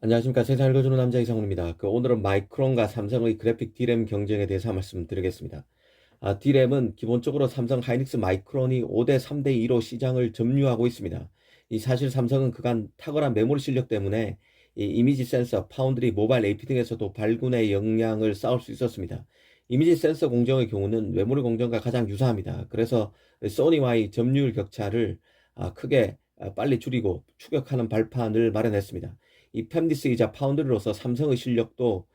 안녕하십니까. 세상을 읽어주는 남자 이상훈입니다. 오늘은 마이크론과 삼성의 그래픽 D램 경쟁에 대해서 말씀드리겠습니다. D램은 기본적으로 삼성 하이닉스 마이크론이 5대 3대 2로 시장을 점유하고 있습니다. 사실 삼성은 그간 탁월한 메모리 실력 때문에 이미지 센서, 파운드리, 모바일 AP 등에서도 발군의 역량을 쌓을 수 있었습니다. 이미지 센서 공정의 경우는 메모리 공정과 가장 유사합니다. 그래서 소니와의 점유율 격차를 크게 빨리 줄이고 추격하는 발판을 마련했습니다. 이 팹리스이자 파운드리로서 삼성의 실력도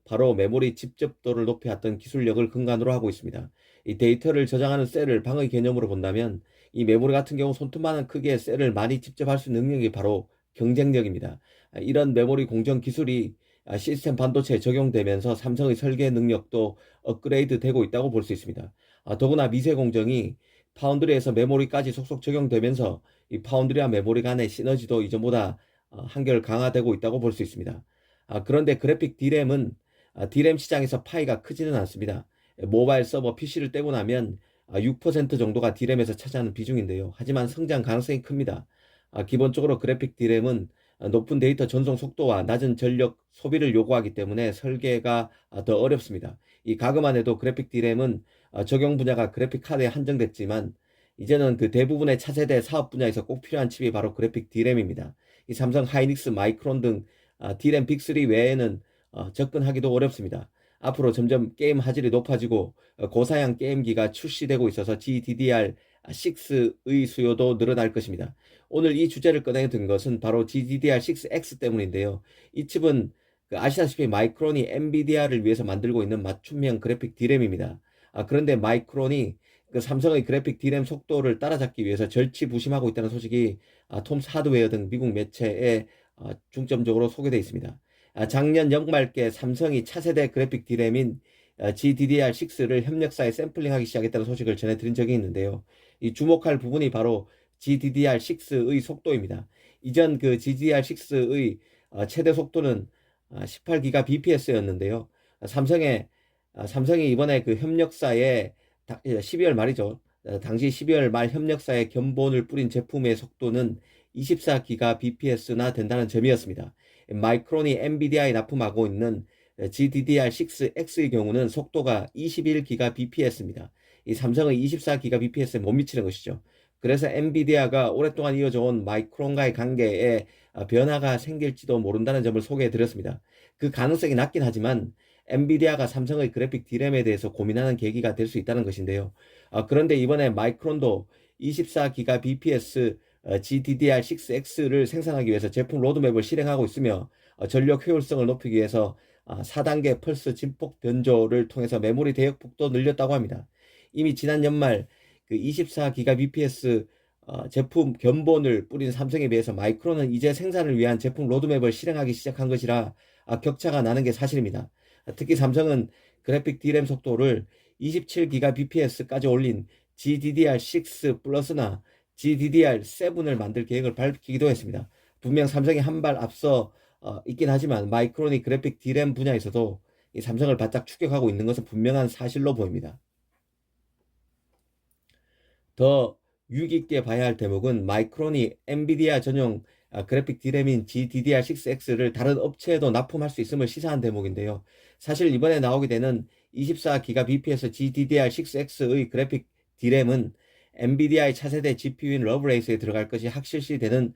바로 메모리 집접도를 높여왔던 기술력을 근간으로 하고 있습니다. 이 데이터를 저장하는 셀을 방의 개념으로 본다면 이 메모리 같은 경우 손톱만한 크기의 셀을 많이 집접할 수 있는 능력이 바로 경쟁력입니다. 이런 메모리 공정 기술이 시스템 반도체에 적용되면서 삼성의 설계 능력도 업그레이드 되고 있다고 볼 수 있습니다. 더구나 미세 공정이 파운드리에서 메모리까지 속속 적용되면서 이 파운드리와 메모리 간의 시너지도 이전보다 한결 강화되고 있다고 볼 수 있습니다. 그런데 그래픽 D램은 D램 시장에서 파이가 크지는 않습니다. 모바일 서버 PC를 떼고 나면 6% 정도가 D램에서 차지하는 비중인데요. 하지만 성장 가능성이 큽니다. 기본적으로 그래픽 D램은 높은 데이터 전송 속도와 낮은 전력 소비를 요구하기 때문에 설계가 더 어렵습니다. 이 가그만 해도 그래픽 D램은 적용 분야가 그래픽 카드에 한정됐지만 이제는 그 대부분의 차세대 사업 분야에서 꼭 필요한 칩이 바로 그래픽 D램입니다. 이 삼성 하이닉스, 마이크론 등 D램 빅3 외에는 접근하기도 어렵습니다. 앞으로 점점 게임 화질이 높아지고 고사양 게임기가 출시되고 있어서 GDDR6의 수요도 늘어날 것입니다. 오늘 이 주제를 꺼내 든 것은 바로 GDDR6X 때문인데요. 이 칩은 아시다시피 마이크론이 엔비디아를 위해서 만들고 있는 맞춤형 그래픽 D램입니다. 그런데 마이크론이 삼성의 그래픽 D램 속도를 따라잡기 위해서 절치부심하고 있다는 소식이 톰스 하드웨어 등 미국 매체에 중점적으로 소개되어 있습니다. 작년 연말께 삼성이 차세대 그래픽 D램인 GDDR6를 협력사에 샘플링하기 시작했다는 소식을 전해드린 적이 있는데요. 이 주목할 부분이 바로 GDDR6의 속도입니다. 이전 그 GDDR6의 최대 속도는 18기가 bps였는데요. 삼성이 이번에 그 협력사에 12월 말이죠. 당시 12월 말 협력사에 견본을 뿌린 제품의 속도는 24기가 bps나 된다는 점이었습니다. 마이크론이 엔비디아에 납품하고 있는 GDDR6X의 경우는 속도가 21기가 bps입니다. 이 삼성은 24기가 bps에 못 미치는 것이죠. 그래서 엔비디아가 오랫동안 이어져 온 마이크론과의 관계에 변화가 생길지도 모른다는 점을 소개해 드렸습니다. 그 가능성이 낮긴 하지만 엔비디아가 삼성의 그래픽 D램에 대해서 고민하는 계기가 될 수 있다는 것인데요. 그런데 이번에 마이크론도 24기가 bps GDDR6X를 생산하기 위해서 제품 로드맵을 실행하고 있으며 전력 효율성을 높이기 위해서 4단계 펄스 진폭 변조를 통해서 메모리 대역폭도 늘렸다고 합니다. 이미 지난 연말 그 24기가 bps 제품 견본을 뿌린 삼성에 비해서 마이크론은 이제 생산을 위한 제품 로드맵을 실행하기 시작한 것이라 격차가 나는 게 사실입니다. 특히 삼성은 그래픽 D램 속도를 27기가 bps까지 올린 GDDR6 플러스나 GDDR7을 만들 계획을 밝히기도 했습니다. 분명 삼성이 한 발 앞서 있긴 하지만 마이크론이 그래픽 D램 분야에서도 이 삼성을 바짝 추격하고 있는 것은 분명한 사실로 보입니다. 더 유익 있게 봐야 할 대목은 마이크론이 엔비디아 전용 그래픽 D램인 GDDR6X를 다른 업체에도 납품할 수 있음을 시사한 대목인데요. 사실 이번에 나오게 되는 24기가 bps GDDR6X의 그래픽 D램은 엔비디아의 차세대 GPU인 러브레이스에 들어갈 것이 확실시되는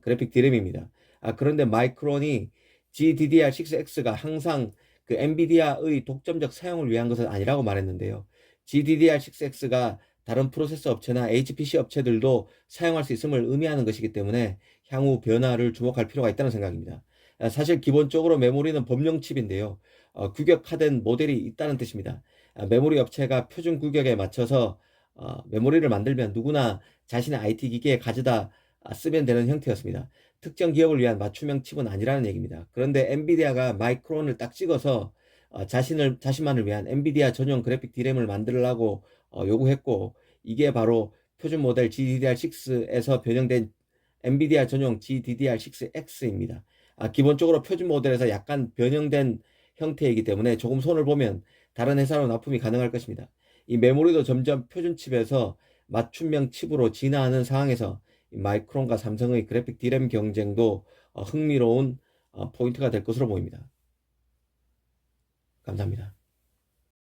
그래픽 D램입니다. 그런데 마이크론이 GDDR6X가 항상 그 엔비디아의 독점적 사용을 위한 것은 아니라고 말했는데요. GDDR6X가 다른 프로세서 업체나 HPC 업체들도 사용할 수 있음을 의미하는 것이기 때문에 향후 변화를 주목할 필요가 있다는 생각입니다. 사실 기본적으로 메모리는 범용 칩인데요. 규격화된 모델이 있다는 뜻입니다. 메모리 업체가 표준 규격에 맞춰서 메모리를 만들면 누구나 자신의 IT 기기에 가져다 쓰면 되는 형태였습니다. 특정 기업을 위한 맞춤형 칩은 아니라는 얘기입니다. 그런데 엔비디아가 마이크론을 딱 찍어서 자신만을 위한 엔비디아 전용 그래픽 D램을 만들라고 요구했고, 이게 바로 표준 모델 GDDR6에서 변형된 엔비디아 전용 GDDR6X입니다. 기본적으로 표준 모델에서 약간 변형된 형태이기 때문에 조금 손을 보면 다른 회사로 납품이 가능할 것입니다. 이 메모리도 점점 표준 칩에서 맞춤형 칩으로 진화하는 상황에서 마이크론과 삼성의 그래픽 D램 경쟁도 흥미로운 포인트가 될 것으로 보입니다. 감사합니다.